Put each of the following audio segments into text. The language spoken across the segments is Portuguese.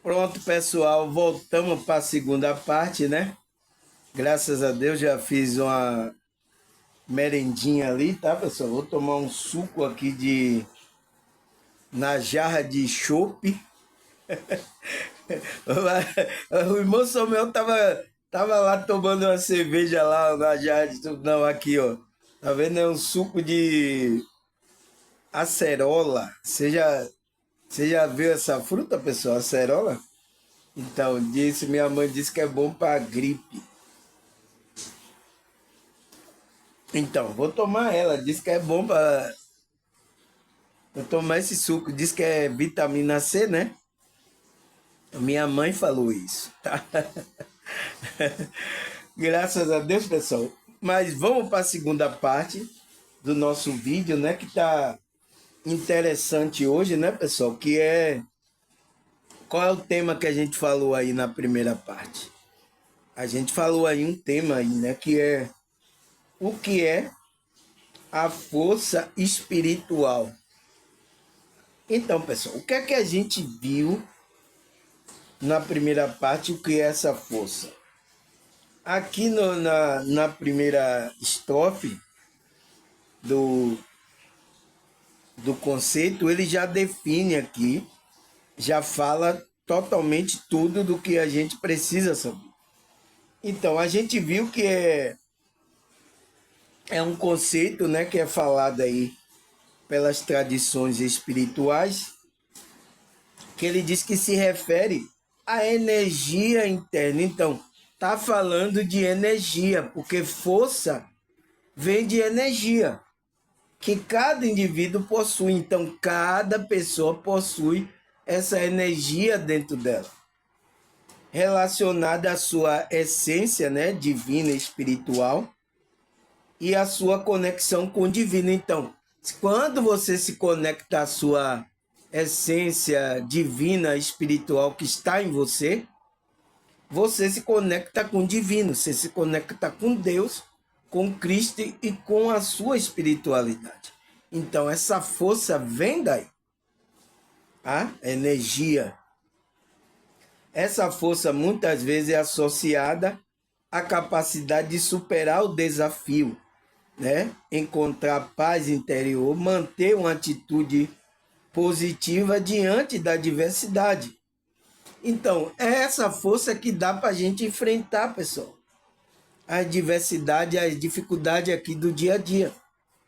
Pronto, pessoal, voltamos para a segunda parte, né? Graças a Deus já fiz uma merendinha ali, tá, pessoal? Vou tomar um suco aqui na jarra de chopp. O irmão Samuel tava lá tomando uma cerveja lá na jarra de chopp. Não, aqui, ó. Tá vendo? É um suco de acerola. Você já viu essa fruta, pessoal? Acerola? Então, minha mãe disse que é bom para gripe. Então, vou tomar ela. Diz que é bom para eu tomar esse suco. Diz que é vitamina C, né? Minha mãe falou isso, tá? Graças a Deus, pessoal. Mas vamos para a segunda parte do nosso vídeo, né? Que tá interessante hoje, né, pessoal? Que é qual é o tema que a gente falou aí na primeira parte? A gente falou aí um tema aí, né? Que é o que é a força espiritual. Então, pessoal, o que é que a gente viu na primeira parte, o que é essa força? Aqui na primeira estrofe do, do conceito, ele já define aqui, já fala totalmente tudo do que a gente precisa saber. Então, a gente viu que é um conceito, né, que é falado aí pelas tradições espirituais, que ele diz que se refere à energia interna. Então, tá falando de energia, porque força vem de energia, que cada indivíduo possui. Então, cada pessoa possui essa energia dentro dela, relacionada à sua essência, né, divina, espiritual, e a sua conexão com o divino. Então, quando você se conecta à sua essência divina, espiritual que está em você, você se conecta com o divino, você se conecta com Deus, com Cristo e com a sua espiritualidade. Então, essa força vem daí, a energia. Essa força muitas vezes é associada à capacidade de superar o desafio, né? Encontrar paz interior, manter uma atitude positiva diante da diversidade. Então, é essa força que dá para a gente enfrentar, pessoal, a diversidade, as dificuldades aqui do dia a dia.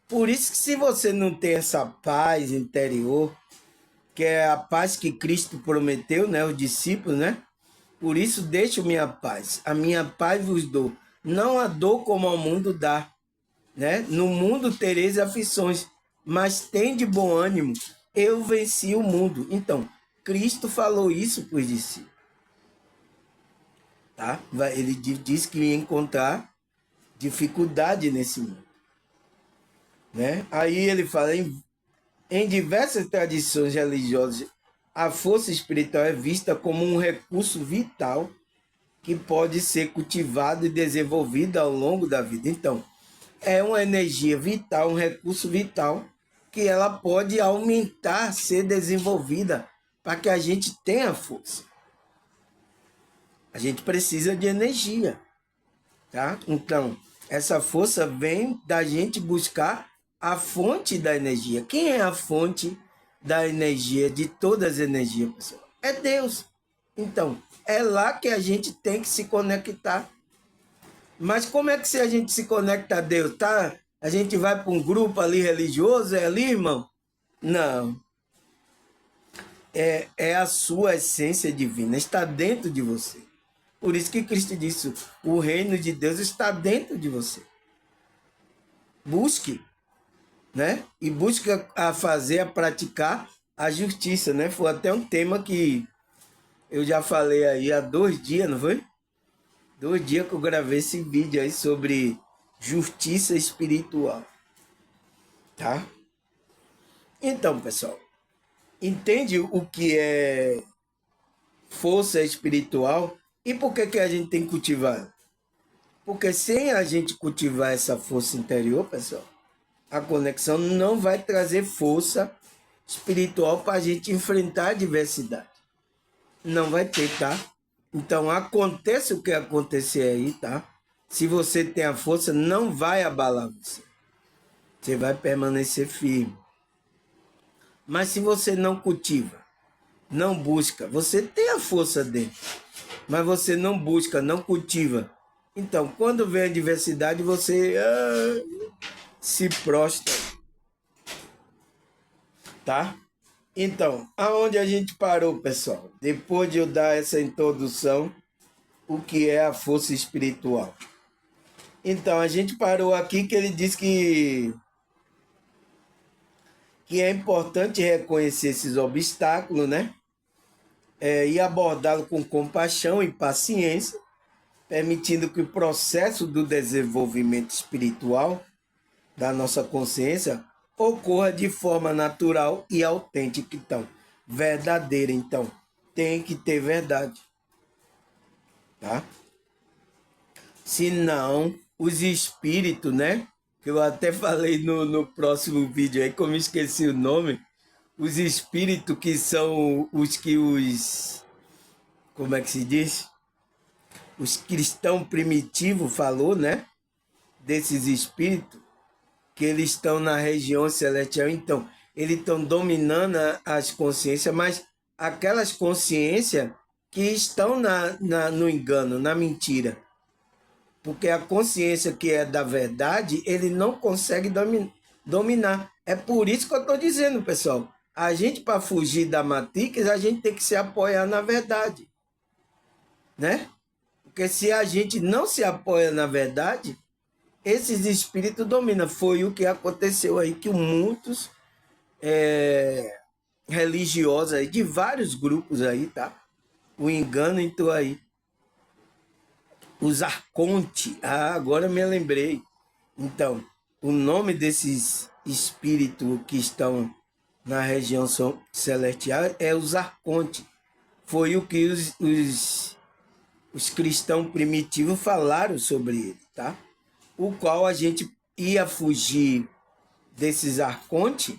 Por isso que se você não tem essa paz interior, que é a paz que Cristo prometeu, né, os discípulos, né? Por isso deixo minha paz, a minha paz vos dou. Não a dou como ao mundo dá, né? No mundo tereis aflições, mas tem de bom ânimo, eu venci o mundo. Então, Cristo falou isso para os discípulos, tá? Ele disse que ia encontrar dificuldade nesse mundo, né? Aí ele fala, em diversas tradições religiosas, a força espiritual é vista como um recurso vital que pode ser cultivado e desenvolvido ao longo da vida. Então, é uma energia vital, um recurso vital, que ela pode aumentar, ser desenvolvida para que a gente tenha força. A gente precisa de energia, tá? Então, essa força vem da gente buscar a fonte da energia. Quem é a fonte da energia, de todas as energias, pessoal? É Deus. Então, é lá que a gente tem que se conectar. Mas como é que se a gente se conecta a Deus, tá? A gente vai para um grupo ali religioso, é ali, irmão? Não. É a sua essência divina, está dentro de você. Por isso que Cristo disse, o reino de Deus está dentro de você. Busque, né? E busque a fazer, a praticar a justiça, né? Foi até um tema que eu já falei aí há 2 dias, não foi? 2 dias que eu gravei esse vídeo aí sobre justiça espiritual, tá? Então, pessoal, entende o que é força espiritual e por que a gente tem que cultivar? Porque sem a gente cultivar essa força interior, pessoal, a conexão não vai trazer força espiritual para a gente enfrentar a diversidade. não vai ter, tá? Então, aconteça o que acontecer aí, tá? Se você tem a força, não vai abalar você. Você vai permanecer firme. Mas se você não cultiva, não busca, você tem a força dentro, mas você não busca, não cultiva. Então, quando vem a adversidade, você se prostra, tá? Então, aonde a gente parou, pessoal? Depois de eu dar essa introdução, o que é a força espiritual? Então, a gente parou aqui que ele diz que é importante reconhecer esses obstáculos, né? E abordá-lo com compaixão e paciência, permitindo que o processo do desenvolvimento espiritual da nossa consciência ocorra de forma natural e autêntica, então, verdadeira. Então, tem que ter verdade, tá? Senão, os espíritos, né? Que eu até falei no próximo vídeo aí, como eu esqueci o nome, os espíritos que são como é que se diz? Os cristãos primitivos falou, né? Desses espíritos, que eles estão na região celestial, então, eles estão dominando as consciências, mas aquelas consciências que estão no engano, na mentira. Porque a consciência que é da verdade, ele não consegue dominar. É por isso que eu estou dizendo, pessoal. A gente, para fugir da Matrix, a gente tem que se apoiar na verdade, né? Porque se a gente não se apoia na verdade, esses espíritos dominam. Foi o que aconteceu aí, que muitos religiosos aí, de vários grupos aí, tá? O engano entrou aí. Os arcontes, agora me lembrei. Então, o nome desses espíritos que estão na região celestial é os arcontes. Foi o que os cristãos primitivos falaram sobre ele, tá? O qual a gente ia fugir desses arcontes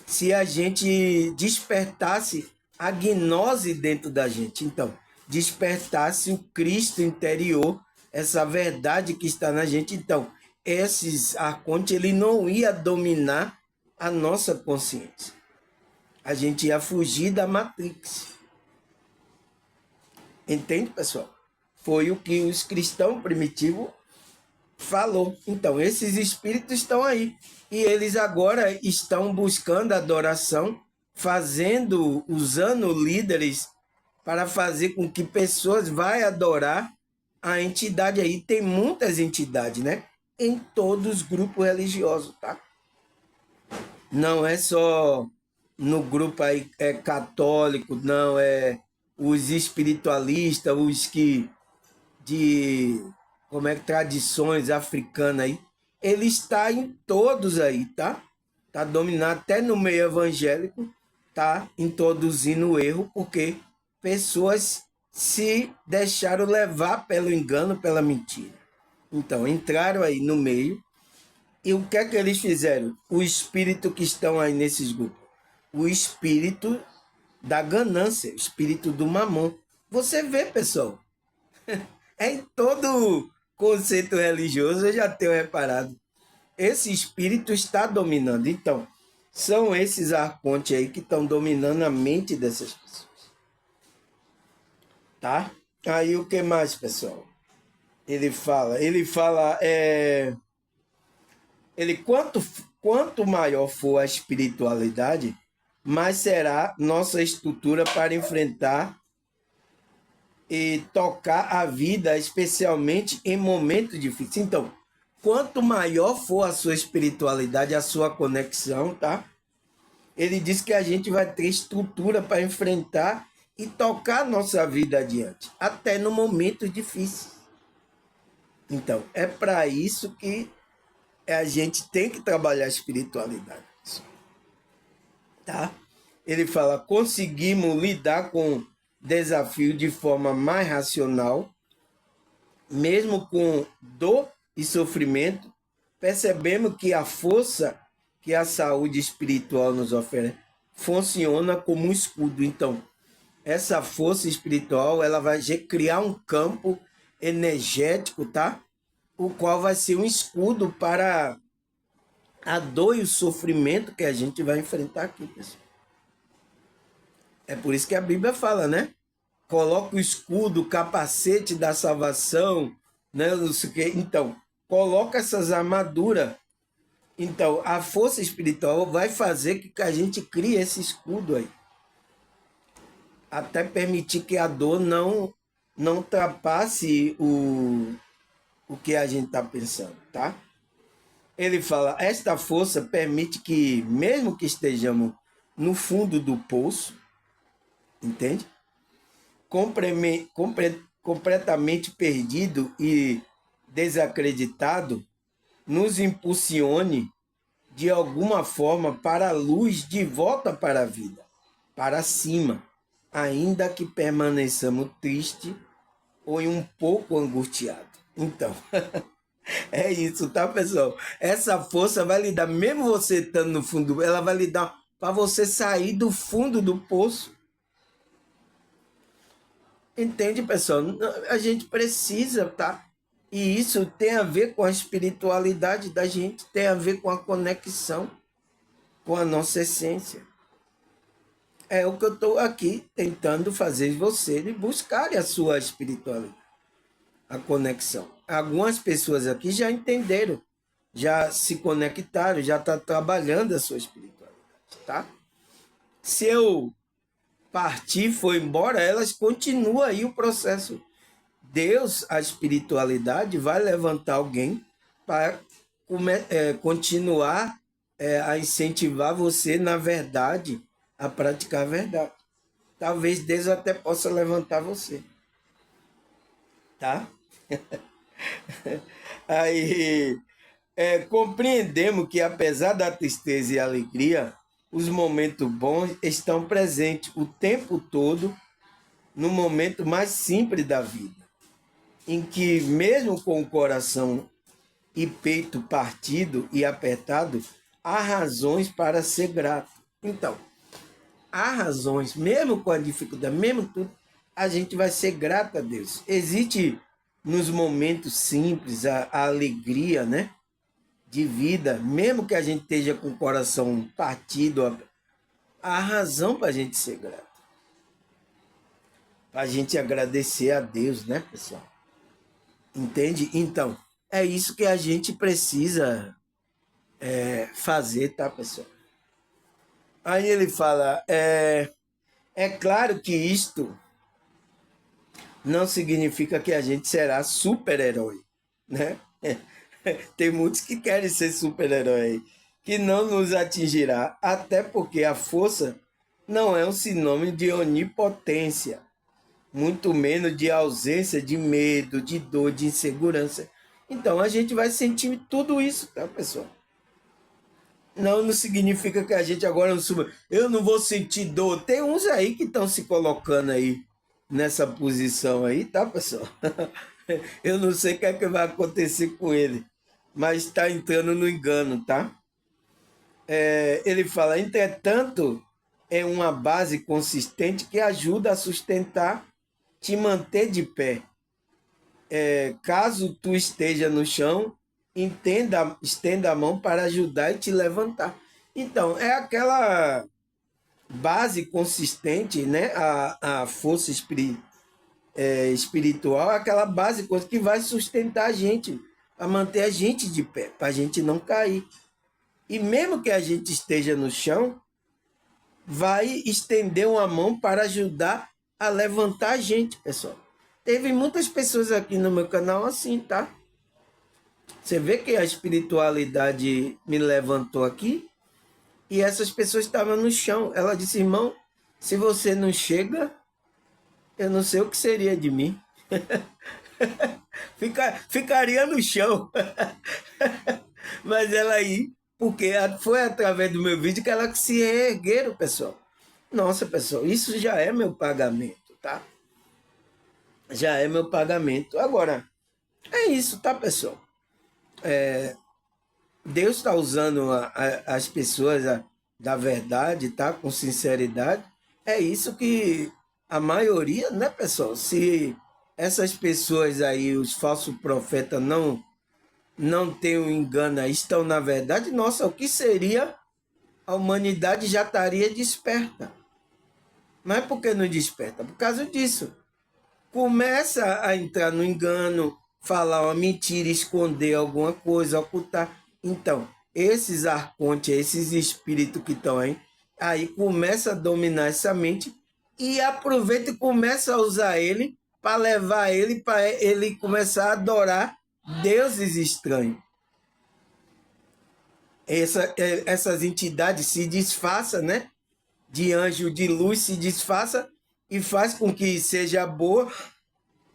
se a gente despertasse a gnose dentro da gente. Então, despertasse o Cristo interior, essa verdade que está na gente. Então, esses arcontes, ele não ia dominar a nossa consciência. A gente ia fugir da Matrix. Entende, pessoal? Foi o que os cristãos primitivos falou. Então, esses espíritos estão aí. E eles agora estão buscando adoração, usando líderes para fazer com que pessoas vão adorar a entidade aí. Tem muitas entidades, né? Em todos os grupos religiosos, tá? Não é só no grupo aí católico, não, é os espiritualistas, os que de como é que tradições africanas aí, ele está em todos aí, tá? Tá dominado até no meio evangélico, tá introduzindo o erro, porque pessoas se deixaram levar pelo engano, pela mentira. Então, entraram aí no meio, e o que é que eles fizeram? O espírito que estão aí nesses grupos, o espírito da ganância, o espírito do mamon. Você vê, pessoal, é em todo conceito religioso, eu já tenho reparado. Esse espírito está dominando. Então, são esses arcontes aí que estão dominando a mente dessas pessoas. Tá? Aí o que mais, pessoal? Quanto maior for a espiritualidade, mais será nossa estrutura para enfrentar e tocar a vida, especialmente em momentos difíceis. Então, quanto maior for a sua espiritualidade, a sua conexão, tá? Ele diz que a gente vai ter estrutura para enfrentar e tocar a nossa vida adiante, até no momentos difíceis. Então, é para isso que a gente tem que trabalhar a espiritualidade, tá? Ele fala, conseguimos lidar com desafio de forma mais racional, mesmo com dor e sofrimento, percebemos que a força que a saúde espiritual nos oferece funciona como um escudo. Então, essa força espiritual, ela vai criar um campo energético, tá? O qual vai ser um escudo para a dor e o sofrimento que a gente vai enfrentar aqui, pessoal. É por isso que a Bíblia fala, né? Coloca o escudo, o capacete da salvação, né? Não sei o quê. Então, coloca essas armaduras. Então, a força espiritual vai fazer que a gente crie esse escudo aí. Até permitir que a dor não ultrapasse o que a gente está pensando, tá? Ele fala, esta força permite que, mesmo que estejamos no fundo do poço, entende? Completamente perdido e desacreditado, nos impulsione de alguma forma para a luz de volta para a vida, para cima, ainda que permaneçamos tristes ou um pouco angustiados. Então, é isso, tá, pessoal? Essa força vai lhe dar, mesmo você estando no fundo, ela vai lhe dar para você sair do fundo do poço. Entende, pessoal? A gente precisa, tá? E isso tem a ver com a espiritualidade da gente, tem a ver com a conexão com a nossa essência. É o que eu estou aqui tentando fazer vocês buscarem a sua espiritualidade, a conexão. Algumas pessoas aqui já entenderam, já se conectaram, já estão trabalhando a sua espiritualidade, tá? Se eu partir, for embora, elas continuam aí o processo. Deus, a espiritualidade, vai levantar alguém para continuar a incentivar você, na verdade, a praticar a verdade. Talvez Deus até possa levantar você, tá? Aí compreendemos que, apesar da tristeza e alegria, os momentos bons estão presentes o tempo todo no momento mais simples da vida, em que, mesmo com o coração e peito partido e apertado, há razões para ser grato. Então, há razões, mesmo com a dificuldade, mesmo tudo, a gente vai ser grato a Deus. Existe nos momentos simples a alegria, né, de vida, mesmo que a gente esteja com o coração partido, há razão para a gente ser grato. Para a gente agradecer a Deus, né, pessoal? Entende? Então, é isso que a gente precisa fazer, tá, pessoal? Aí ele fala, é claro que isto não significa que a gente será super-herói, né? Tem muitos que querem ser super-herói, que não nos atingirá, até porque a força não é um sinônimo de onipotência, muito menos de ausência de medo, de dor, de insegurança. Então a gente vai sentir tudo isso, tá, pessoal? Não significa que a gente agora não suba. Eu não vou sentir dor. Tem uns aí que estão se colocando aí nessa posição aí, tá, pessoal? Eu não sei o que é que vai acontecer com ele, mas está entrando no engano, tá? Ele fala, entretanto, é uma base consistente que ajuda a sustentar, te manter de pé. Caso tu esteja no chão, estenda a mão para ajudar e te levantar. Então, é aquela base consistente, né? A força espiritual, é aquela base que vai sustentar a gente, a manter a gente de pé, para a gente não cair. E mesmo que a gente esteja no chão, vai estender uma mão para ajudar a levantar a gente, pessoal. Teve muitas pessoas aqui no meu canal assim, tá? Você vê que a espiritualidade me levantou aqui e essas pessoas estavam no chão. Ela disse, irmão, se você não chega, eu não sei o que seria de mim. Ficaria no chão. Mas ela aí, porque foi através do meu vídeo que ela se reergueram, pessoal. Nossa, pessoal, isso já é meu pagamento, tá? Já é meu pagamento. Agora, é isso, tá, pessoal? Deus está usando as pessoas da verdade, tá? Com sinceridade. É isso que a maioria, né, pessoal? Se essas pessoas aí, os falsos profetas, não têm um engano, aí, estão na verdade, nossa, o que seria? A humanidade já estaria desperta. Mas por que não desperta? Por causa disso. Começa a entrar no engano, falar uma mentira, esconder alguma coisa, ocultar. Então, esses arcontes, esses espíritos que estão aí começa a dominar essa mente e aproveita e começa a usar ele para levar ele para ele começar a adorar deuses estranhos. Essas entidades se disfarçam, né? De anjo de luz se disfarça e faz com que seja boa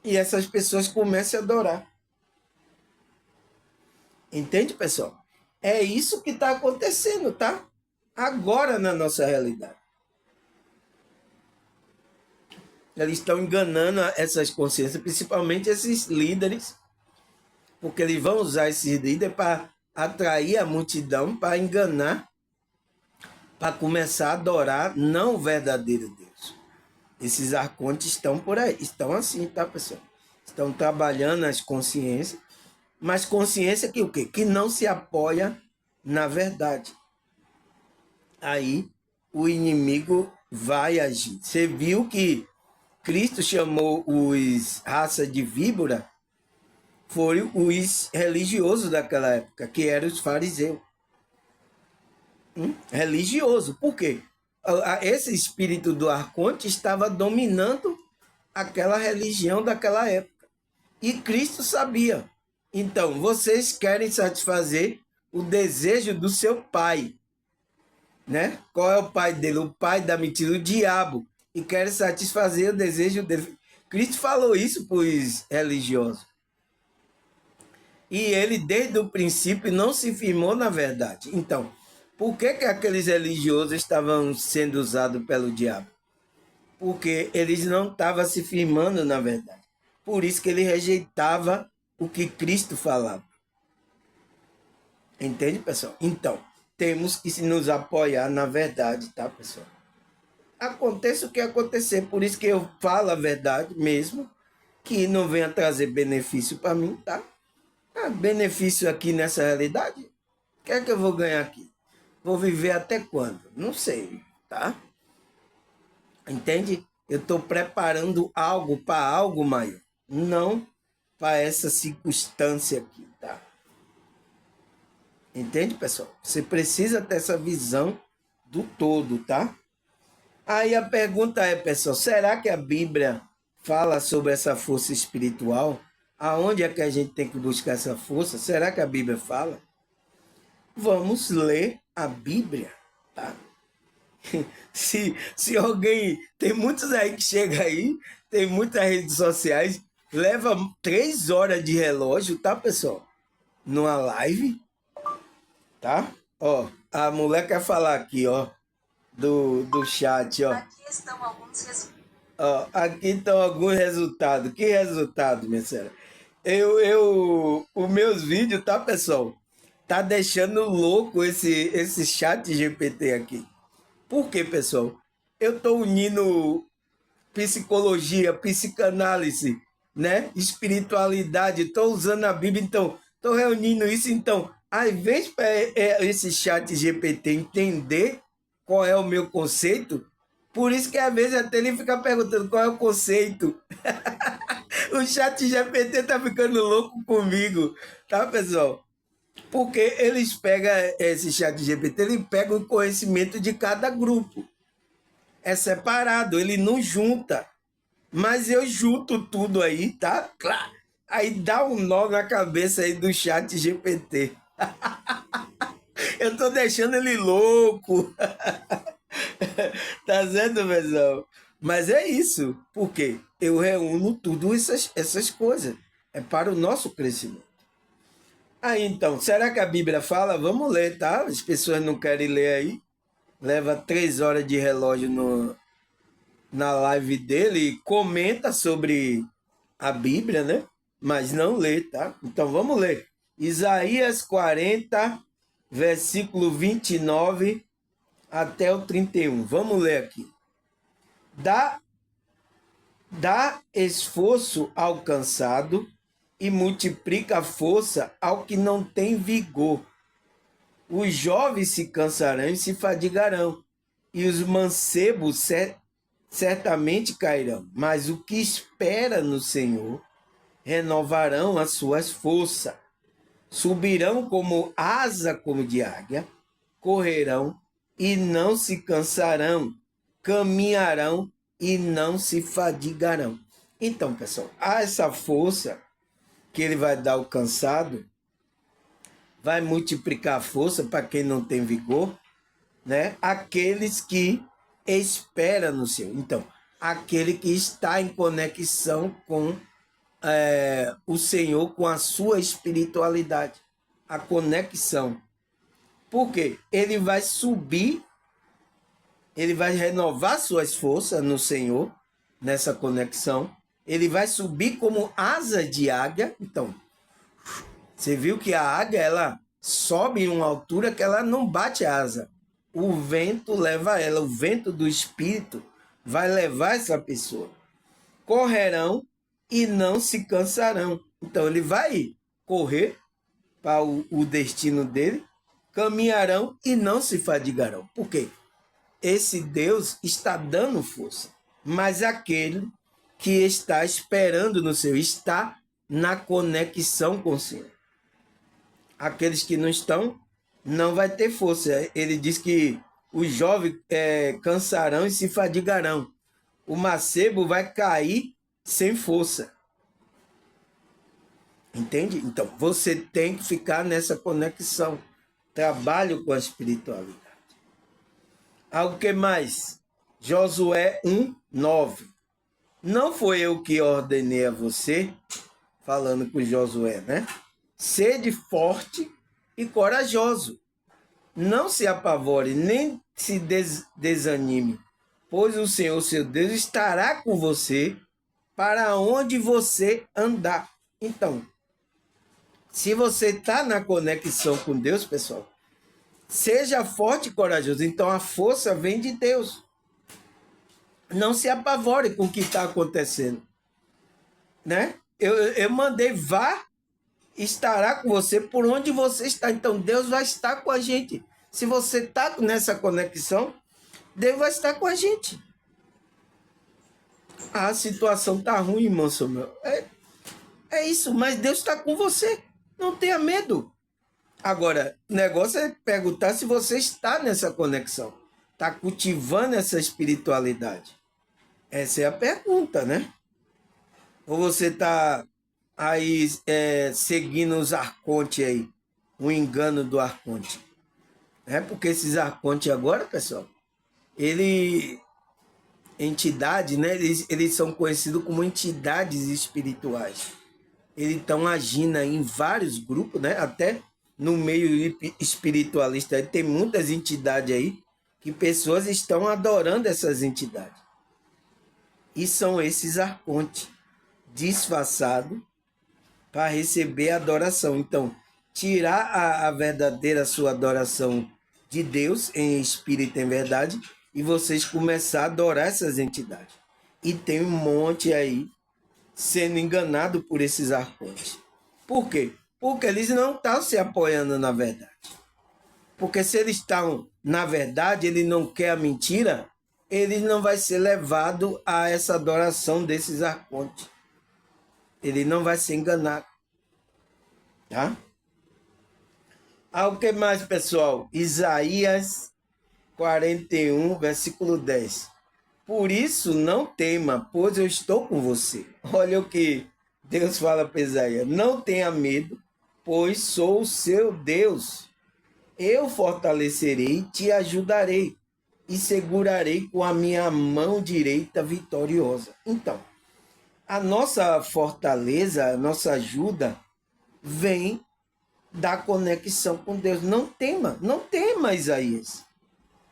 e essas pessoas comecem a adorar. Entende, pessoal? É isso que está acontecendo, tá? Agora na nossa realidade. Eles estão enganando essas consciências, principalmente esses líderes, porque eles vão usar esses líderes para atrair a multidão, para enganar, para começar a adorar não o verdadeiro Deus. Esses arcontes estão por aí, estão assim, tá, pessoal? Estão trabalhando as consciências, mas consciência que o quê? Que não se apoia na verdade. Aí o inimigo vai agir. Você viu que Cristo chamou os raça de víbora, foram os religiosos daquela época, que eram os fariseus. Religioso. Por quê? Esse espírito do arconte estava dominando aquela religião daquela época. E Cristo sabia. Então, vocês querem satisfazer o desejo do seu pai, né? Qual é o pai dele? O pai da mentira, o diabo. E querem satisfazer o desejo dele. Cristo falou isso para os religiosos. E ele, desde o princípio, não se firmou na verdade. Então, por que aqueles religiosos estavam sendo usados pelo diabo? Porque eles não estavam se firmando na verdade. Por isso que ele rejeitava o que Cristo falava. Entende, pessoal? Então, temos que nos apoiar na verdade, tá, pessoal? Aconteça o que acontecer, por isso que eu falo a verdade mesmo, que não venha trazer benefício para mim, tá? Benefício aqui nessa realidade? O que é que eu vou ganhar aqui? Vou viver até quando? Não sei, tá? Entende? Eu estou preparando algo para algo maior, não para essa circunstância aqui, tá? Entende, pessoal? Você precisa ter essa visão do todo, tá? Aí a pergunta é, pessoal, será que a Bíblia fala sobre essa força espiritual? Aonde é que a gente tem que buscar essa força? Será que a Bíblia fala? Vamos ler a Bíblia, tá? Se alguém... Tem muitos aí que chegam aí, tem muitas redes sociais, leva 3 horas de relógio, tá, pessoal? Numa live, tá? Ó, a mulher quer falar aqui, ó, do chat, ó. Aqui estão alguns resultados. Ó, aqui estão alguns resultados. Que resultado, minha senhora? Os meus vídeos, tá, pessoal? Tá deixando louco esse chat GPT aqui. Por quê, pessoal? Eu tô unindo psicologia, psicanálise, né? Espiritualidade, estou usando a Bíblia, então, estou reunindo isso, então, ao invés para esse chat GPT entender qual é o meu conceito, por isso que às vezes até ele fica perguntando qual é o conceito. O chat GPT tá ficando louco comigo, tá, pessoal? Porque eles pegam esse chat GPT, ele pega o conhecimento de cada grupo. É separado, ele não junta. Mas eu junto tudo aí, tá? Claro. Aí dá um nó na cabeça aí do chat GPT. Eu tô deixando ele louco. Tá certo, pessoal? Mas é isso. Por quê? Eu reúno tudo essas coisas. É para o nosso crescimento. Aí então, será que a Bíblia fala? Vamos ler, tá? As pessoas não querem ler aí. Leva 3 horas de relógio na live dele e comenta sobre a Bíblia, né? Mas não lê, tá? Então vamos ler. Isaías 40, versículo 29 até o 31. Vamos ler aqui. dá esforço ao cansado e multiplica a força ao que não tem vigor. Os jovens se cansarão e se fadigarão, e os mancebos certamente cairão. Mas o que espera no Senhor renovarão as suas forças. Subirão como asa como de águia, correrão e não se cansarão, caminharão e não se fadigarão. Então, pessoal, há essa força que ele vai dar ao cansado, vai multiplicar a força para quem não tem vigor, né? Aqueles que esperam no Senhor. Então, aquele que está em conexão com o Senhor, com a sua espiritualidade, a conexão. Por quê? Ele vai subir, ele vai renovar suas forças no Senhor, nessa conexão. Ele vai subir como asa de águia. Então, você viu que a águia, ela sobe em uma altura que ela não bate a asa. O vento leva ela, o vento do Espírito vai levar essa pessoa. Correrão e não se cansarão. Então, ele vai correr para o destino dele, caminharão e não se fadigarão. Por quê? Esse Deus está dando força, mas aquele que está esperando no Senhor, está na conexão com o Senhor. Aqueles que não estão, não vai ter força. Ele diz que os jovens cansarão e se fadigarão. O mancebo vai cair sem força. Entende? Então, você tem que ficar nessa conexão. Trabalho com a espiritualidade. Algo que mais? Josué 1:9. Não foi eu que ordenei a você, falando com Josué, né? Sede forte e corajoso. Não se apavore, nem se desanime, pois o Senhor, seu Deus, estará com você para onde você andar. Então, se você está na conexão com Deus, pessoal, seja forte e corajoso. Então, a força vem de Deus. Não se apavore com o que está acontecendo, né? Eu mandei, vá, estará com você por onde você está. Então, Deus vai estar com a gente. Se você está nessa conexão, Deus vai estar com a gente. A situação está ruim, irmão Samuel. É isso, mas Deus está com você. Não tenha medo. Agora, o negócio é perguntar se você está nessa conexão. Está cultivando essa espiritualidade. Essa é a pergunta, né? Ou você está aí seguindo os arcontes aí, o engano do arconte. Porque esses arcontes agora, pessoal, entidade, né? Eles são conhecidos como entidades espirituais. Eles estão agindo em vários grupos, né? Até no meio espiritualista tem muitas entidades aí que pessoas estão adorando essas entidades. E são esses arcontes disfarçados para receber a adoração. Então, tirar a verdadeira sua adoração de Deus em espírito e em verdade e vocês começar a adorar essas entidades. E tem um monte aí sendo enganado por esses arcontes. Por quê? Porque eles não estão se apoiando na verdade. Porque se eles estão na verdade, ele não quer a mentira, ele não vai ser levado a essa adoração desses arcontes. Ele não vai ser enganado. Tá? O que mais, pessoal? Isaías 41, versículo 10. Por isso não tema, pois eu estou com você. Olha o que Deus fala para Isaías. Não tenha medo, pois sou o seu Deus. Eu fortalecerei, te ajudarei e segurarei com a minha mão direita vitoriosa. Então, a nossa fortaleza, a nossa ajuda vem da conexão com Deus. Não tema, Isaías.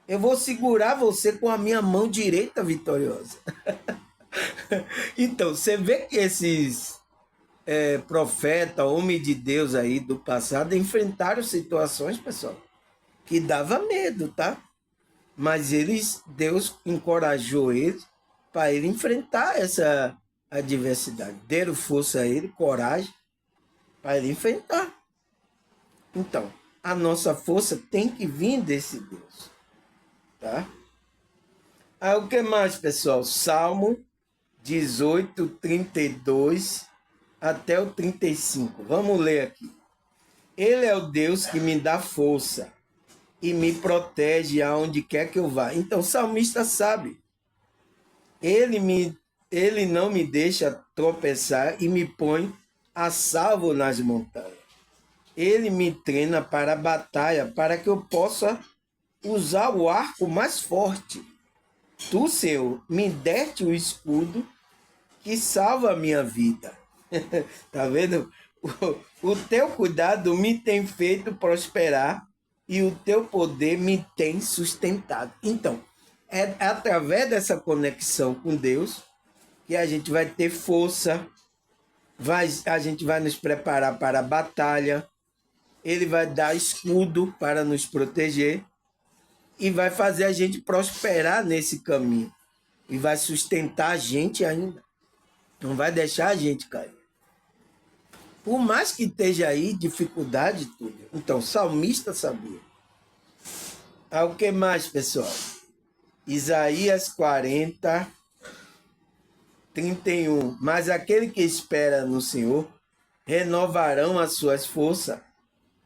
Eu vou segurar você com a minha mão direita vitoriosa. Então, você vê que esses profetas, homens de Deus aí do passado, enfrentaram situações, pessoal, que dava medo, tá? Mas Deus encorajou eles para ele enfrentar adversidade. Deram força a ele, coragem, para ele enfrentar. Então, a nossa força tem que vir desse Deus. Tá? Aí o que mais, pessoal? Salmo 18, 32 até o 35. Vamos ler aqui. Ele é o Deus que me dá força e me protege aonde quer que eu vá. Então o salmista sabe. Ele não me deixa tropeçar e me põe a salvo nas montanhas. Ele me treina para a batalha, para que eu possa usar o arco mais forte. Tu, Senhor, me deste o escudo que salva a minha vida. Tá vendo? O teu cuidado me tem feito prosperar e o teu poder me tem sustentado. Então, é através dessa conexão com Deus que a gente vai ter força, a gente vai nos preparar para a batalha, ele vai dar escudo para nos proteger e vai fazer a gente prosperar nesse caminho e vai sustentar a gente ainda. Não vai deixar a gente cair. Por mais que esteja aí dificuldade tudo. Então, o salmista sabia. Ah, o que mais, pessoal? Isaías 40, 31. Mas aquele que espera no Senhor renovarão as suas forças,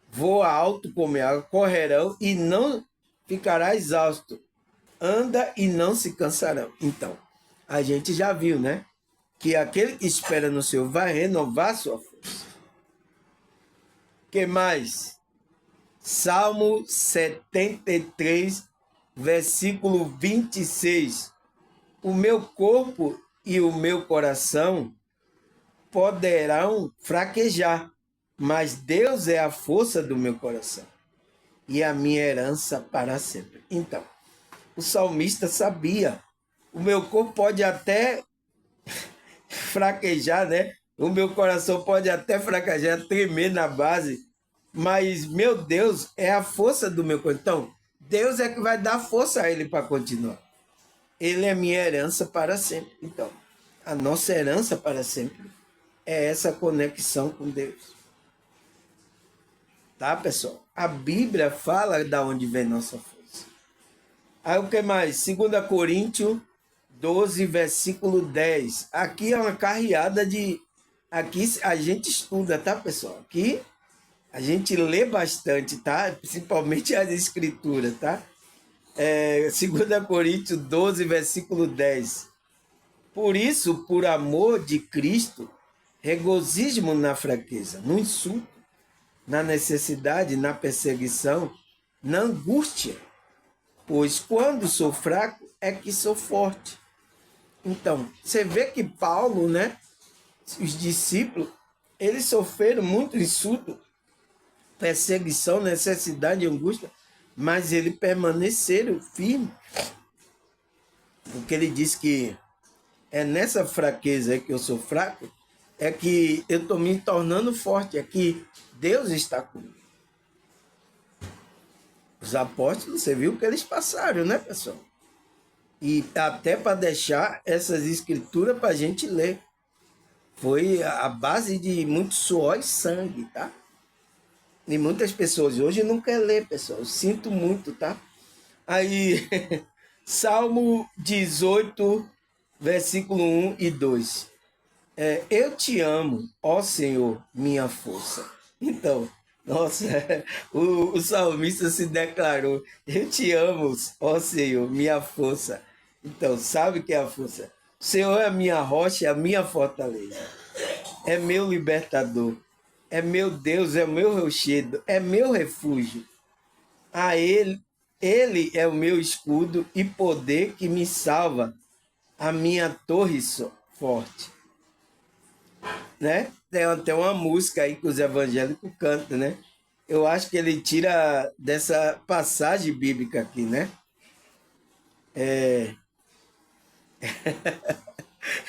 voa alto como água, correrão e não ficará exausto, anda e não se cansarão. Então, a gente já viu, né? Que aquele que espera no Senhor vai renovar sua força. O que mais? Salmo 73, versículo 26. O meu corpo e o meu coração poderão fraquejar, mas Deus é a força do meu coração e a minha herança para sempre. Então, o salmista sabia, o meu corpo pode até fraquejar, né? O meu coração pode até fraquejar, tremer na base, mas meu Deus é a força do meu coração. Então, Deus é que vai dar força a ele para continuar. Ele é minha herança para sempre. Então, a nossa herança para sempre é essa conexão com Deus. Tá, pessoal? A Bíblia fala de onde vem nossa força. Aí o que mais? 2 Coríntios 12, versículo 10. Aqui é uma carreada de... Aqui a gente estuda, tá, pessoal? Aqui a gente lê bastante, tá? Principalmente as escrituras, tá? 2 Coríntios 12, versículo 10. Por isso, por amor de Cristo, regozijo-me na fraqueza, no insulto, na necessidade, na perseguição, na angústia. Pois quando sou fraco, é que sou forte. Então, você vê que Paulo, né? Os discípulos, eles sofreram muito insulto, perseguição, necessidade e angústia, mas eles permaneceram firmes. Porque ele diz que é nessa fraqueza que eu sou fraco, é que eu estou me tornando forte, é que Deus está comigo. Os apóstolos, você viu o que eles passaram, né, pessoal? E até para deixar essas escrituras para a gente ler. Foi a base de muito suor e sangue, tá? E muitas pessoas hoje não querem ler, pessoal. Eu sinto muito, tá? Aí, Salmo 18, versículo 1 e 2. Eu te amo, ó Senhor, minha força. Então, nossa, o salmista se declarou: eu te amo, ó Senhor, minha força. Então, sabe o que é a força? O Senhor é a minha rocha, a minha fortaleza. É meu libertador. É meu Deus, é o meu rochedo, é meu refúgio. A ele é o meu escudo e poder que me salva, a minha torre forte. Né? Tem até uma música aí que os evangélicos cantam, né? Eu acho que ele tira dessa passagem bíblica aqui, né?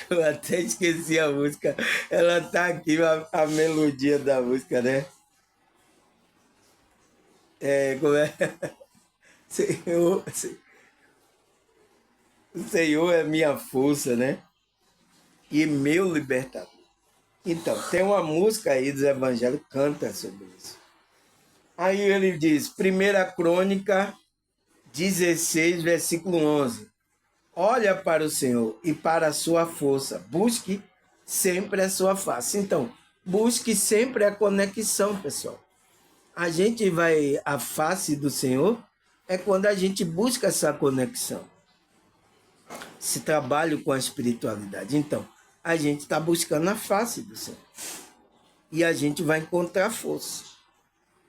Eu até esqueci a música. Ela tá aqui, a melodia da música, né? Como é? Senhor, o Senhor é minha força, né? e meu libertador. Então, tem uma música aí dos evangelhos que canta sobre isso. Aí ele diz, 1 Crônica 16, versículo 11. Olha para o Senhor e para a sua força. Busque sempre a sua face. Então, busque sempre a conexão, pessoal. A gente vai à face do Senhor é quando a gente busca essa conexão. Esse trabalho com a espiritualidade. Então, a gente está buscando a face do Senhor. E a gente vai encontrar força.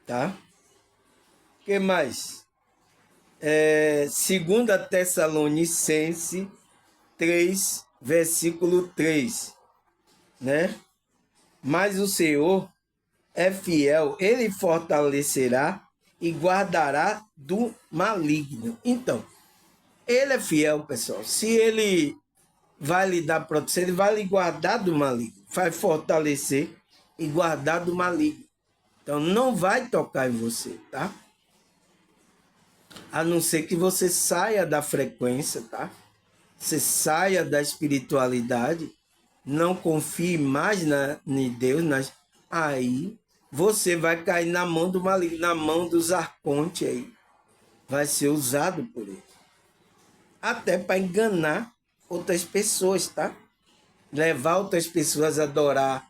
Tá? O que mais? 2 Tessalonicenses 3, versículo 3. Né? Mas o Senhor é fiel, ele fortalecerá e guardará do maligno. Então, ele é fiel, pessoal. Se ele vai lhe dar proteção, ele vai lhe guardar do maligno, vai fortalecer e guardar do maligno. Então, não vai tocar em você, tá? A não ser que você saia da frequência, tá? Você saia da espiritualidade, não confie mais em Deus, aí você vai cair na mão do maligno, na mão dos arcontes aí. Vai ser usado por ele. Até para enganar outras pessoas, tá? Levar outras pessoas a adorar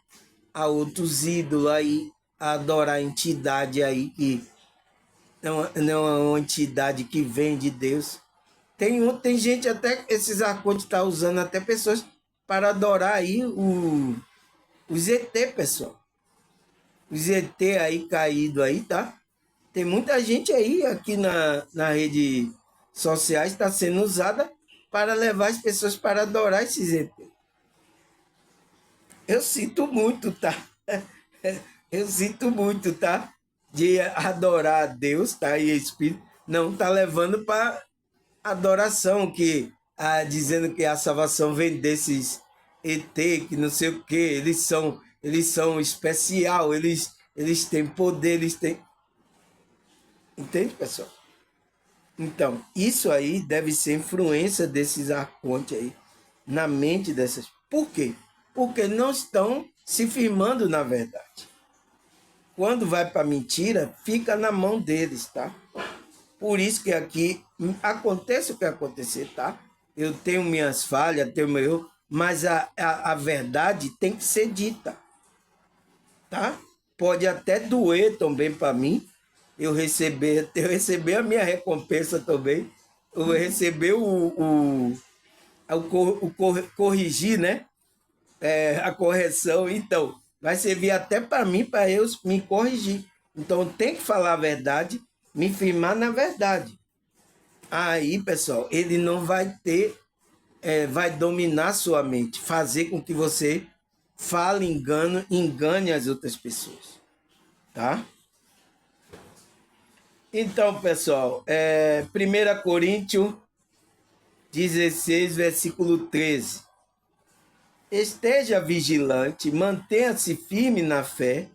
a outros ídolos aí, a adorar a entidade aí que não é uma entidade que vem de Deus. Tem gente até, esses arcontes estão usando até pessoas para adorar aí os ET, pessoal. Os ET aí caído aí, tá? Tem muita gente aí aqui na rede sociais está sendo usada para levar as pessoas para adorar esses ET. Eu sinto muito, tá? Eu sinto muito, tá? De adorar a Deus, tá? E Espírito não tá levando para adoração, que dizendo que a salvação vem desses ET, que não sei o que, eles são especial, eles têm poder, eles têm. Entende, pessoal? Então, isso aí deve ser influência desses arcontes aí na mente dessas. Por quê? Porque não estão se firmando na verdade. Quando vai para mentira, fica na mão deles, tá? Por isso que aqui acontece o que acontecer, tá? Eu tenho minhas falhas, tenho meu erro, mas a verdade tem que ser dita, tá? Pode até doer também para mim, eu receber a minha recompensa também, eu receber corrigir, né? A correção, então, vai servir até para mim, para eu me corrigir. Então, tem que falar a verdade, me firmar na verdade. Aí, pessoal, ele não vai ter, vai dominar sua mente, fazer com que você fale engano, engane as outras pessoas, tá? Então, pessoal, 1 Coríntios 16, versículo 13. Esteja vigilante, mantenha-se firme na fé,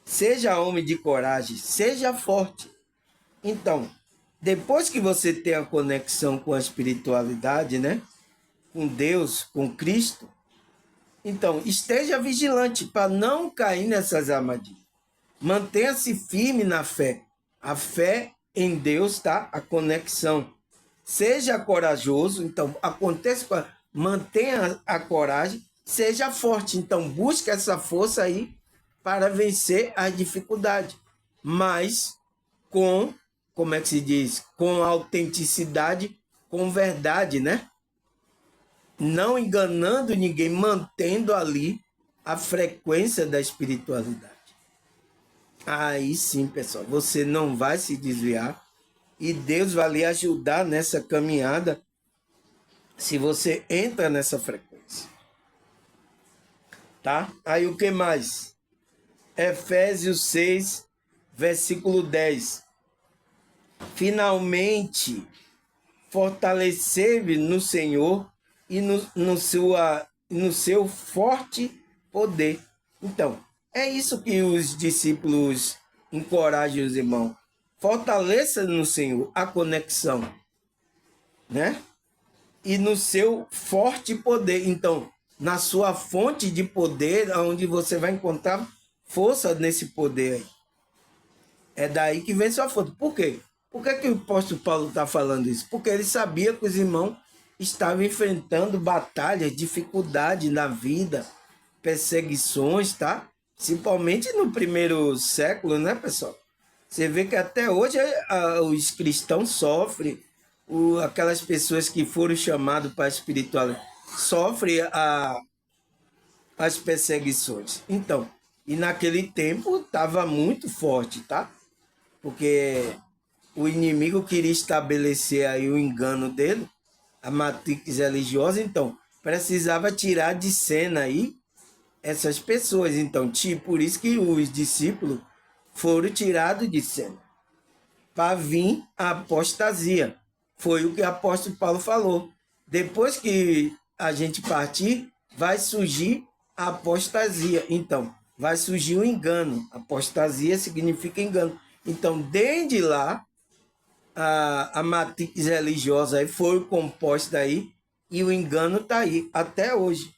seja homem de coragem, seja forte. Então, depois que você tem a conexão com a espiritualidade, né? Com Deus, com Cristo, então esteja vigilante para não cair nessas armadilhas. Mantenha-se firme na fé. A fé em Deus, tá? A conexão. Seja corajoso, então aconteça, mantenha a coragem, seja forte. Então busque essa força aí para vencer a dificuldade. Mas com, como é que se diz? Com autenticidade, com verdade, né? Não enganando ninguém, mantendo ali a frequência da espiritualidade. Aí sim, pessoal, você não vai se desviar e Deus vai lhe ajudar nessa caminhada se você entra nessa frequência. Tá? Aí o que mais? Efésios 6, versículo 10. Finalmente, fortalecer-vos no Senhor e no seu forte poder. Então, é isso que os discípulos encorajam os irmãos. Fortaleça no Senhor a conexão, né? E no seu forte poder. Então, na sua fonte de poder, onde você vai encontrar força nesse poder aí. É daí que vem sua fonte. Por quê? Por que o apóstolo Paulo está falando isso? Porque ele sabia que os irmãos estavam enfrentando batalhas, dificuldades na vida, perseguições, tá? Principalmente no primeiro século, né, pessoal? Você vê que até hoje os cristãos sofrem, aquelas pessoas que foram chamadas para a espiritualidade sofrem as perseguições. Então, e naquele tempo estava muito forte, tá? Porque o inimigo queria estabelecer aí o engano dele, a matrix religiosa, então precisava tirar de cena aí essas pessoas. Então, por isso que os discípulos foram tirados de cena, para vir a apostasia. Foi o que o apóstolo Paulo falou. Depois que a gente partir, vai surgir a apostasia. Então, vai surgir o engano. Apostasia significa engano. Então, desde lá, a matriz religiosa aí foi composta aí e o engano está aí até hoje.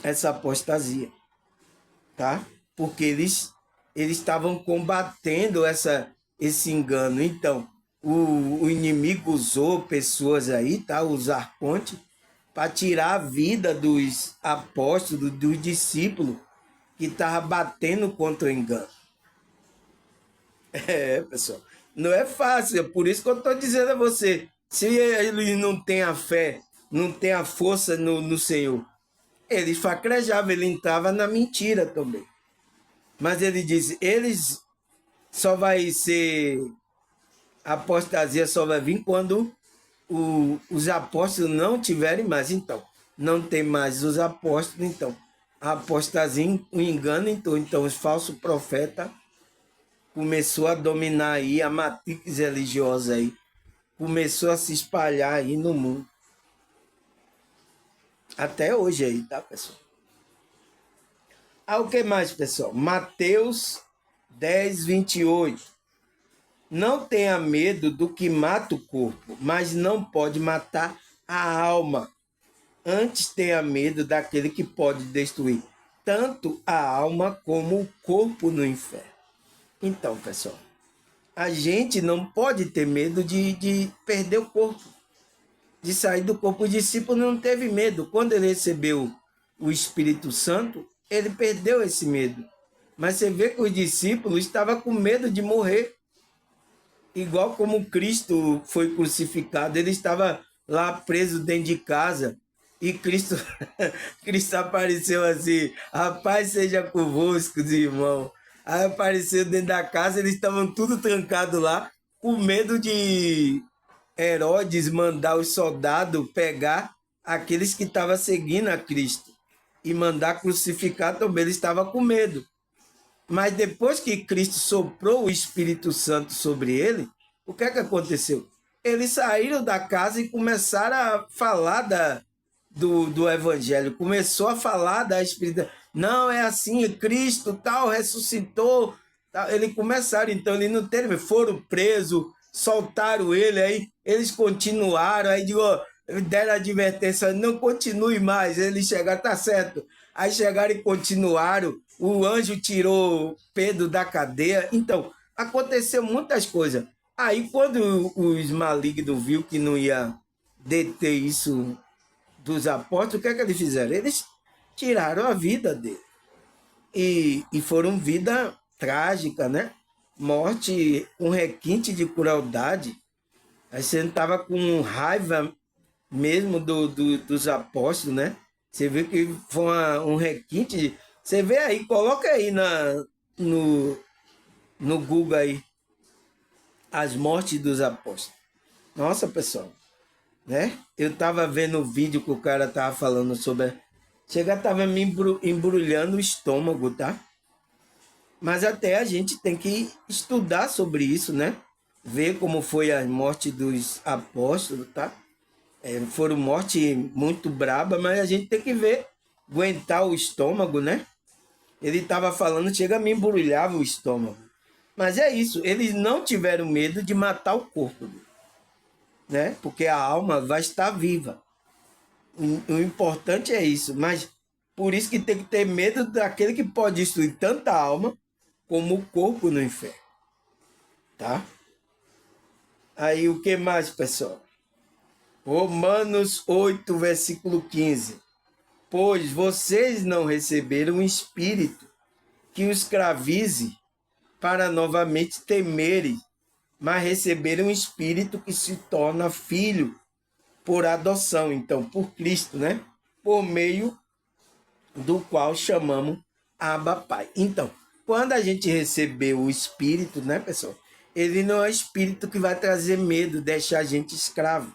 Essa apostasia, tá? Porque eles estavam combatendo esse engano. Então, o inimigo usou pessoas aí, tá? Os arcontes, para tirar a vida dos apóstolos, dos discípulos que estavam batendo contra o engano. É, pessoal, não é fácil. É por isso que eu estou dizendo a você, se ele não tem a fé, não tem a força no Senhor, ele facrejava, ele entrava na mentira também. Mas ele diz, eles só vai ser, a apostasia só vai vir quando os apóstolos não tiverem mais. Então, não tem mais os apóstolos, então, a apostasia, o engano, então os falsos profetas começou a dominar aí a matrix religiosa aí, começou a se espalhar aí no mundo. Até hoje aí, tá, pessoal? O que mais, pessoal? Mateus 10, 28. Não tenha medo do que mata o corpo, mas não pode matar a alma. Antes tenha medo daquele que pode destruir tanto a alma como o corpo no inferno. Então, pessoal, a gente não pode ter medo de perder o corpo, de sair do corpo. O discípulo não teve medo. Quando ele recebeu o Espírito Santo, ele perdeu esse medo. Mas você vê que os discípulos estavam com medo de morrer. Igual como Cristo foi crucificado, ele estava lá preso dentro de casa. E Cristo, Cristo apareceu assim, a paz seja convosco, irmão. Aí apareceu dentro da casa, eles estavam tudo trancados lá, com medo de Herodes mandar os soldados pegar aqueles que estavam seguindo a Cristo e mandar crucificar também. Ele estava com medo. Mas depois que Cristo soprou o Espírito Santo sobre ele, o que é que aconteceu? Eles saíram da casa e começaram a falar do Evangelho. Começou a falar da Espírito. Não, é assim, Cristo tal, ressuscitou. Tal. Eles começaram, então, eles não teve, foram presos, soltaram ele, aí eles continuaram, aí digo, deram advertência, não continue mais. Eles chegaram, tá certo. Aí chegaram e continuaram. O anjo tirou Pedro da cadeia. Então, aconteceu muitas coisas. Aí, quando os malignos viu que não ia deter isso dos apóstolos, o que é que eles fizeram? Eles tiraram a vida dele. E foram vida trágica, né? Morte com requinte de crueldade. Aí você estava com raiva mesmo dos apóstolos, né? Você vê que foi um requinte. Você vê aí, coloca aí no Google aí, as mortes dos apóstolos. Nossa, pessoal, né? Eu tava vendo o vídeo que o cara tava falando sobre. Chega, tava me embrulhando o estômago, tá? Mas até a gente tem que estudar sobre isso, né? Ver como foi a morte dos apóstolos, tá? Foram morte muito braba, mas a gente tem que ver, aguentar o estômago, né? Ele estava falando, chega a me embrulhava o estômago. Mas é isso, eles não tiveram medo de matar o corpo, né? Porque a alma vai estar viva. O importante é isso, mas por isso que tem que ter medo daquele que pode destruir tanta alma como o corpo no inferno, tá? Aí o que mais, pessoal? Romanos 8, versículo 15. Pois vocês não receberam um espírito que os escravize para novamente temerem, mas receberam um espírito que se torna filho por adoção, então, por Cristo, né? Por meio do qual chamamos Abba Pai. Então, quando a gente recebeu o Espírito, né, pessoal? Ele não é o Espírito que vai trazer medo, deixar a gente escravo.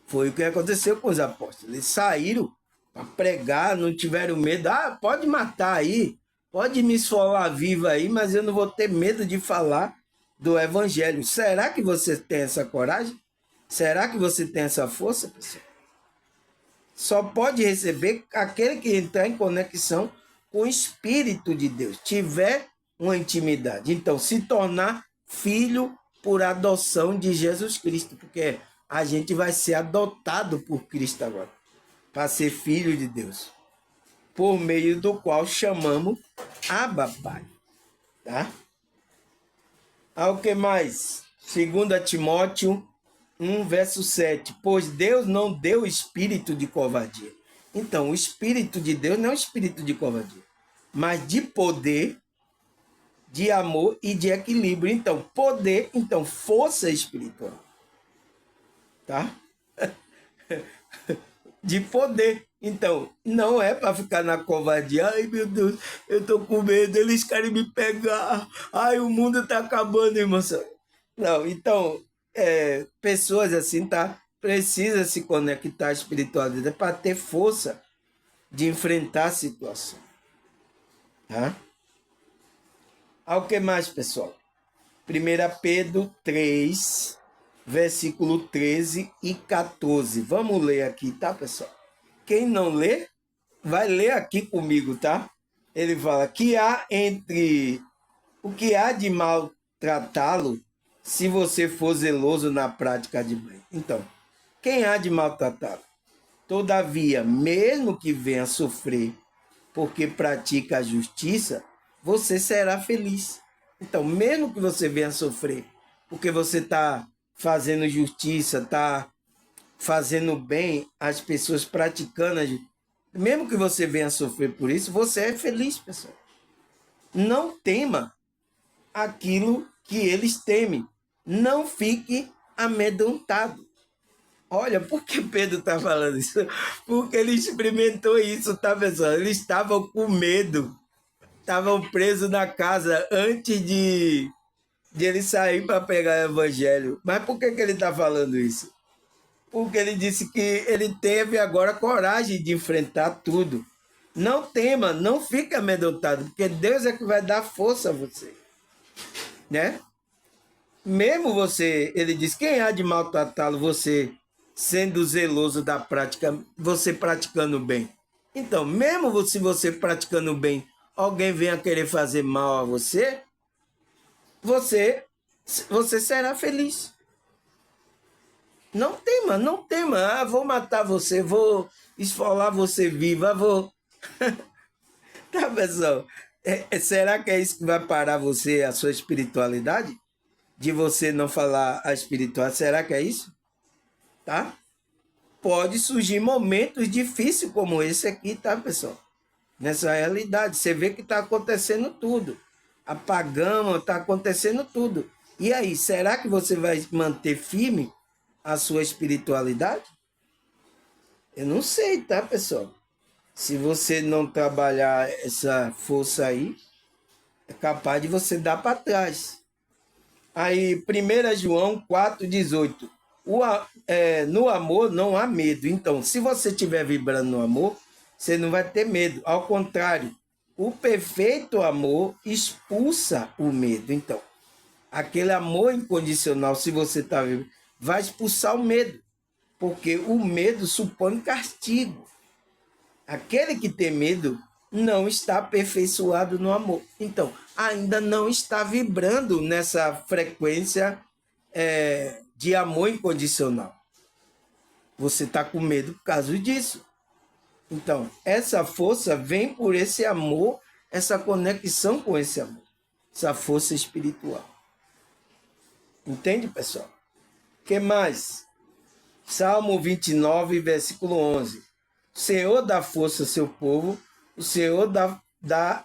Foi o que aconteceu com os apóstolos. Eles saíram para pregar, não tiveram medo. Ah, pode matar aí, pode me esfolar vivo aí, mas eu não vou ter medo de falar do Evangelho. Será que você tem essa coragem? Será que você tem essa força, pessoal? Só pode receber aquele que entrar em conexão com o Espírito de Deus, tiver uma intimidade. Então, se tornar filho por adoção de Jesus Cristo, porque a gente vai ser adotado por Cristo agora, para ser filho de Deus, por meio do qual chamamos Abba Pai. Tá? O que mais? 2 Timóteo 1, verso 7. Pois Deus não deu espírito de covardia. Então, o espírito de Deus não é um espírito de covardia, mas de poder, de amor e de equilíbrio. Então, poder, então, força espiritual. Tá? De poder. Então, não é para ficar na covardia. Ai, meu Deus, eu tô com medo, eles querem me pegar. Ai, o mundo tá acabando, irmão. Não, então, pessoas assim, tá? Precisa se conectar à espiritualidade para ter força de enfrentar a situação. Tá? Ao que mais, pessoal? 1 Pedro 3, versículo 13 e 14. Vamos ler aqui, tá, pessoal? Quem não lê, vai ler aqui comigo, tá? Ele fala que há entre o que há de maltratá-lo se você for zeloso na prática de bem. Então, quem há de maltratá-lo? Todavia, mesmo que venha sofrer porque pratica a justiça, você será feliz. Então, mesmo que você venha sofrer porque você está fazendo justiça, está fazendo bem às pessoas, praticando a justiça, mesmo que você venha sofrer por isso, você é feliz, pessoal. Não tema aquilo que eles temem. Não fique amedrontado. Olha, por que Pedro está falando isso? Porque ele experimentou isso, tá, pessoal? Eles estavam com medo. Estavam presos na casa antes de ele sair para pegar o evangelho. Mas por que ele está falando isso? Porque ele disse que ele teve agora coragem de enfrentar tudo. Não tema, não fique amedrontado, porque Deus é que vai dar força a você. Né? Mesmo você, ele diz, quem há de maltratá-lo, você sendo zeloso da prática, você praticando bem. Então, mesmo se você praticando bem, alguém venha querer fazer mal a você, você será feliz. Não tema, não tema. Ah, vou matar você, vou esfolar você viva, vou... Tá, pessoal? Será que é isso que vai parar você, a sua espiritualidade? De você não falar a espiritualidade? Será que é isso? Tá? Pode surgir momentos difíceis como esse aqui, tá, pessoal? Nessa realidade, você vê que está acontecendo tudo. Apagão, está acontecendo tudo. E aí, será que você vai manter firme a sua espiritualidade? Eu não sei, tá, pessoal? Se você não trabalhar essa força aí, é capaz de você dar para trás. Aí, 1 João 4,18. No amor não há medo. Então, se você estiver vibrando no amor, você não vai ter medo. Ao contrário, o perfeito amor expulsa o medo. Então, aquele amor incondicional, se você está vivendo, vai expulsar o medo. Porque o medo supõe castigo. Aquele que tem medo não está aperfeiçoado no amor. Então, ainda não está vibrando nessa frequência de amor incondicional. Você está com medo por causa disso. Então, essa força vem por esse amor, essa conexão com esse amor, essa força espiritual. Entende, pessoal? O que mais? Salmo 29, versículo 11. O Senhor dá força ao seu povo, o Senhor dá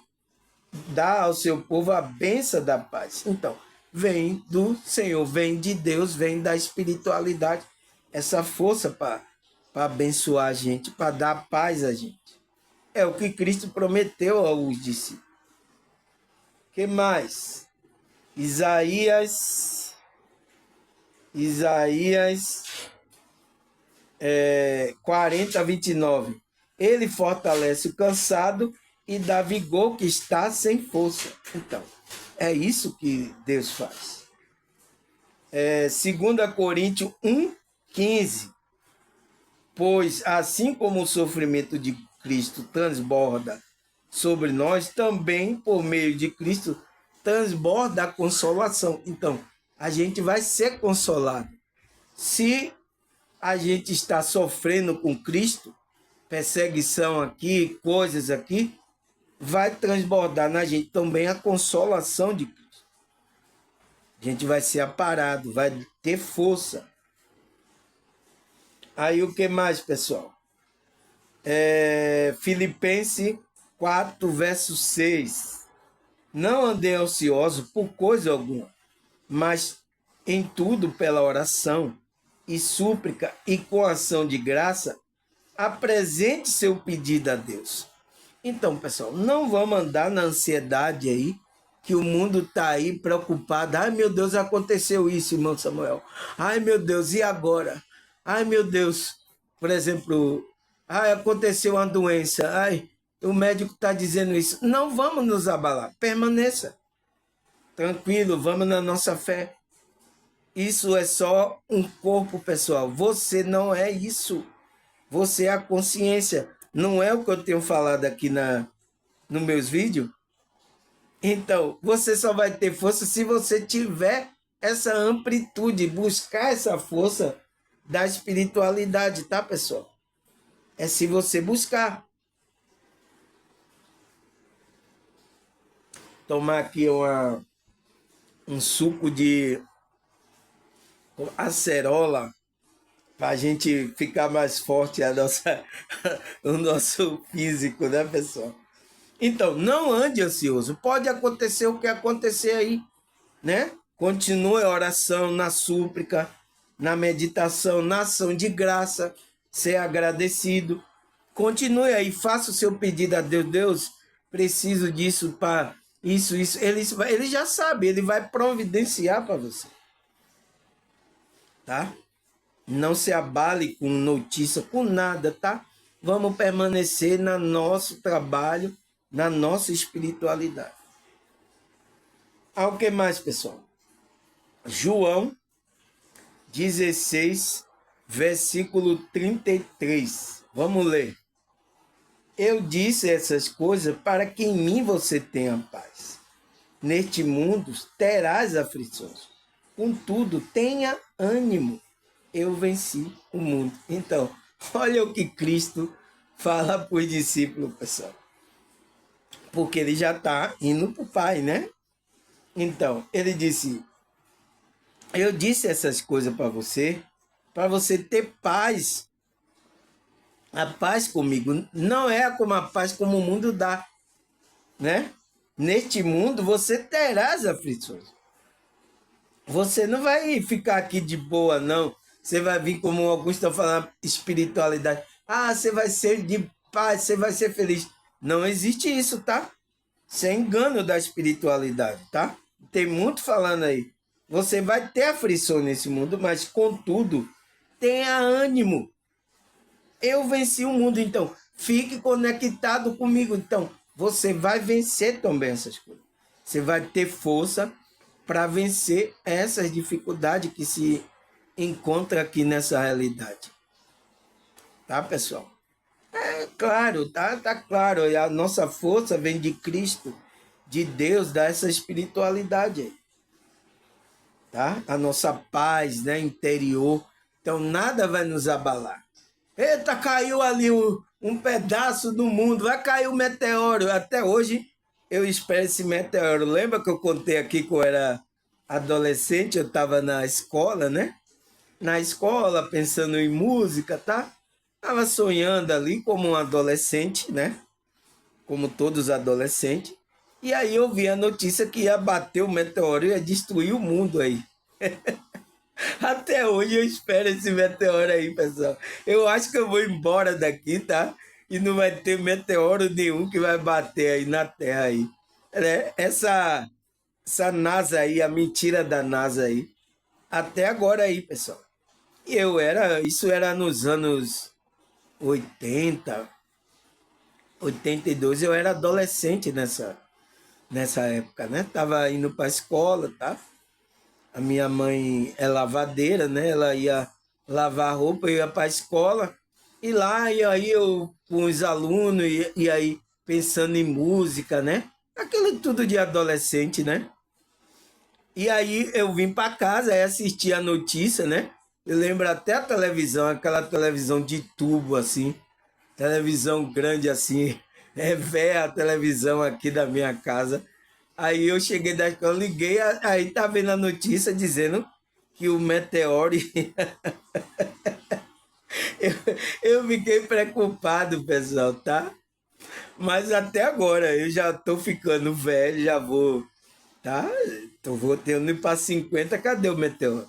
ao seu povo a bênção da paz. Então, vem do Senhor, vem de Deus, vem da espiritualidade, essa força para abençoar a gente, para dar paz a gente. É o que Cristo prometeu aos discípulos. O que mais? Isaías 40, 29. Ele fortalece o cansado e dá vigor que está sem força. Então, é isso que Deus faz. 2 Coríntios 1, 15. Pois assim como o sofrimento de Cristo transborda sobre nós, também por meio de Cristo transborda a consolação. Então, a gente vai ser consolado. Se a gente está sofrendo com Cristo, perseguição aqui, coisas aqui, vai transbordar na gente também a consolação de Cristo. A gente vai ser aparado, vai ter força. Aí o que mais, pessoal? Filipenses 4, verso 6. Não andei ansioso por coisa alguma, mas em tudo pela oração e súplica e com ação de graça, apresente seu pedido a Deus. Então, pessoal, não vamos andar na ansiedade aí, que o mundo está aí preocupado. Ai, meu Deus, aconteceu isso, irmão Samuel. Ai, meu Deus, e agora? Ai, meu Deus, por exemplo, ai, aconteceu uma doença. Ai, o médico está dizendo isso. Não vamos nos abalar, permaneça. Tranquilo, vamos na nossa fé. Isso é só um corpo, pessoal. Você não é isso. Você é a consciência. Não é o que eu tenho falado aqui nos meus vídeos? Então, você só vai ter força se você tiver essa amplitude, buscar essa força da espiritualidade, tá, pessoal? É se você buscar. Tomar aqui um suco de acerola para a gente ficar mais forte o nosso físico, né, pessoal? Então, não ande ansioso. Pode acontecer o que acontecer aí, né? Continue a oração, na súplica, na meditação, na ação de graça, ser agradecido. Continue aí, faça o seu pedido a Deus. Deus, preciso disso para isso. Ele já sabe, ele vai providenciar para você. Tá? Não se abale com notícia, com nada, tá? Vamos permanecer no nosso trabalho, na nossa espiritualidade. O que mais, pessoal? João 16, versículo 33. Vamos ler. Eu disse essas coisas para que em mim você tenha paz. Neste mundo terás aflições. Contudo, tenha ânimo. Eu venci o mundo. Então, olha o que Cristo fala para os discípulos, pessoal. Porque ele já está indo para o Pai, né? Então, ele disse, eu disse essas coisas para você ter paz. A paz comigo não é como a paz como o mundo dá, né? Neste mundo você terá as aflições. Você não vai ficar aqui de boa, não. Você vai vir, como alguns estão falando, espiritualidade. Ah, você vai ser de paz, você vai ser feliz. Não existe isso, tá? Isso é engano da espiritualidade, tá? Tem muito falando aí. Você vai ter aflição nesse mundo, mas, contudo, tenha ânimo. Eu venci o mundo, então fique conectado comigo. Então, você vai vencer também essas coisas. Você vai ter força para vencer essas dificuldades que se encontra aqui nessa realidade. Tá, pessoal? É claro, tá claro. A nossa força vem de Cristo, de Deus, dessa espiritualidade aí. Tá? A nossa paz, né, interior. Então, nada vai nos abalar. Eita, caiu ali um pedaço do mundo, vai cair o meteoro. Até hoje eu espero esse meteoro. Lembra que eu contei aqui que eu era adolescente, eu estava na escola, né? Na escola, pensando em música, tá? Tava sonhando ali como um adolescente, né? Como todos os adolescentes. E aí eu vi a notícia que ia bater o meteoro e ia destruir o mundo aí. Até hoje eu espero esse meteoro aí, pessoal. Eu acho que eu vou embora daqui, tá? E não vai ter meteoro nenhum que vai bater aí na Terra aí. Né? Essa NASA aí, a mentira da NASA aí. Até agora aí, pessoal. Isso era nos anos 80, 82, eu era adolescente nessa época, né? Tava indo para a escola, tá? A minha mãe é lavadeira, né? Ela ia lavar roupa, eu ia para a escola. E lá, e aí eu com os alunos, e aí pensando em música, né? Aquilo tudo de adolescente, né? E aí eu vim para casa, aí assisti a notícia, né? Eu lembro até a televisão, aquela televisão de tubo, assim. Televisão grande assim. É velha a televisão aqui da minha casa. Aí eu cheguei da escola, liguei, aí tá vendo a notícia dizendo que o meteoro. eu, eu fiquei preocupado, pessoal, tá? Mas até agora eu já tô ficando velho, já vou, tá? Tô voltando para 50, cadê o meteoro?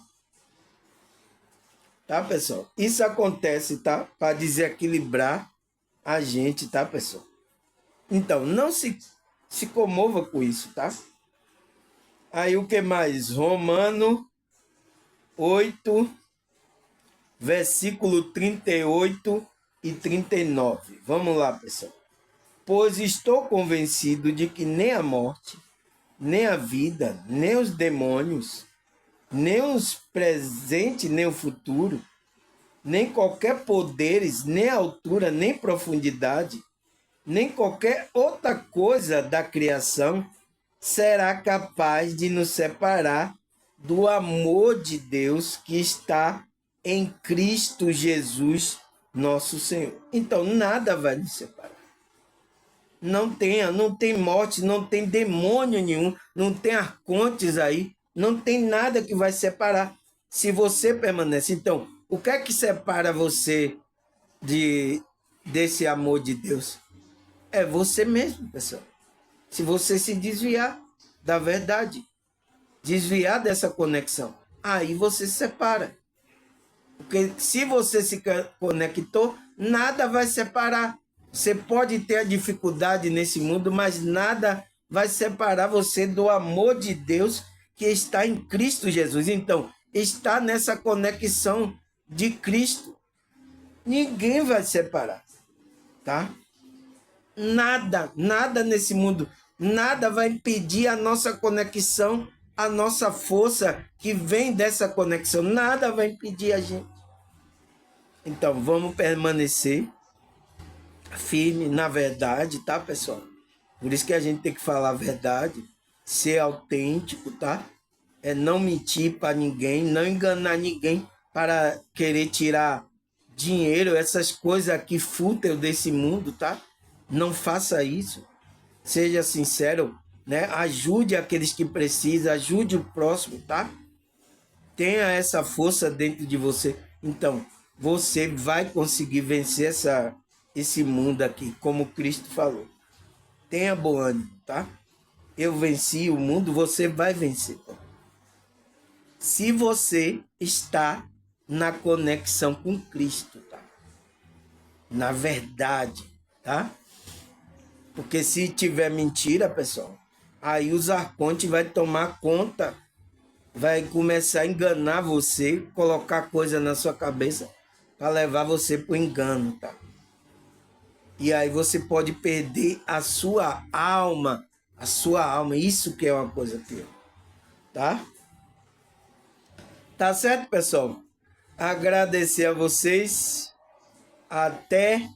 Tá, pessoal? Isso acontece, tá? Para desequilibrar a gente, tá, pessoal? Então, não se comova com isso, tá? Aí o que mais? Romano 8, versículo 38 e 39. Vamos lá, pessoal. Pois estou convencido de que nem a morte, nem a vida, nem os demônios, nem os presentes, nem o futuro, nem qualquer poderes, nem altura, nem profundidade, nem qualquer outra coisa da criação será capaz de nos separar do amor de Deus que está em Cristo Jesus, nosso Senhor. Então, nada vai nos separar. Não tem morte, não tem demônio nenhum, não tem arcontes aí, não tem nada que vai separar se você permanece. Então, o que é que separa você desse amor de Deus? É você mesmo, pessoal. Se você se desviar da verdade, desviar dessa conexão, aí você se separa. Porque se você se conectou, nada vai separar. Você pode ter a dificuldade nesse mundo, mas nada vai separar você do amor de Deus que está em Cristo Jesus. Então, está nessa conexão de Cristo. Ninguém vai separar, tá? Nada nesse mundo, nada vai impedir a nossa conexão, a nossa força que vem dessa conexão, nada vai impedir a gente. Então, vamos permanecer firme na verdade, tá, pessoal? Por isso que a gente tem que falar a verdade, ser autêntico, tá? É não mentir para ninguém, não enganar ninguém para querer tirar dinheiro, essas coisas aqui fúteis desse mundo, tá? Não faça isso. Seja sincero, né? Ajude aqueles que precisam, ajude o próximo, tá? Tenha essa força dentro de você. Então, você vai conseguir vencer esse mundo aqui, como Cristo falou. Tenha bom ânimo, tá? Eu venci o mundo, você vai vencer. Tá? Se você está na conexão com Cristo, tá? Na verdade, tá? Porque se tiver mentira, pessoal, aí os arcontes vai tomar conta, vai começar a enganar você, colocar coisa na sua cabeça para levar você para o engano, tá? E aí você pode perder a sua alma, isso que é uma coisa pior, tá? Tá certo, pessoal? Agradecer a vocês, até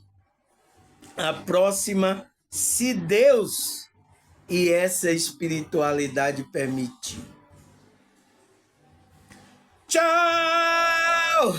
a próxima, se Deus e essa espiritualidade permitir. Tchau!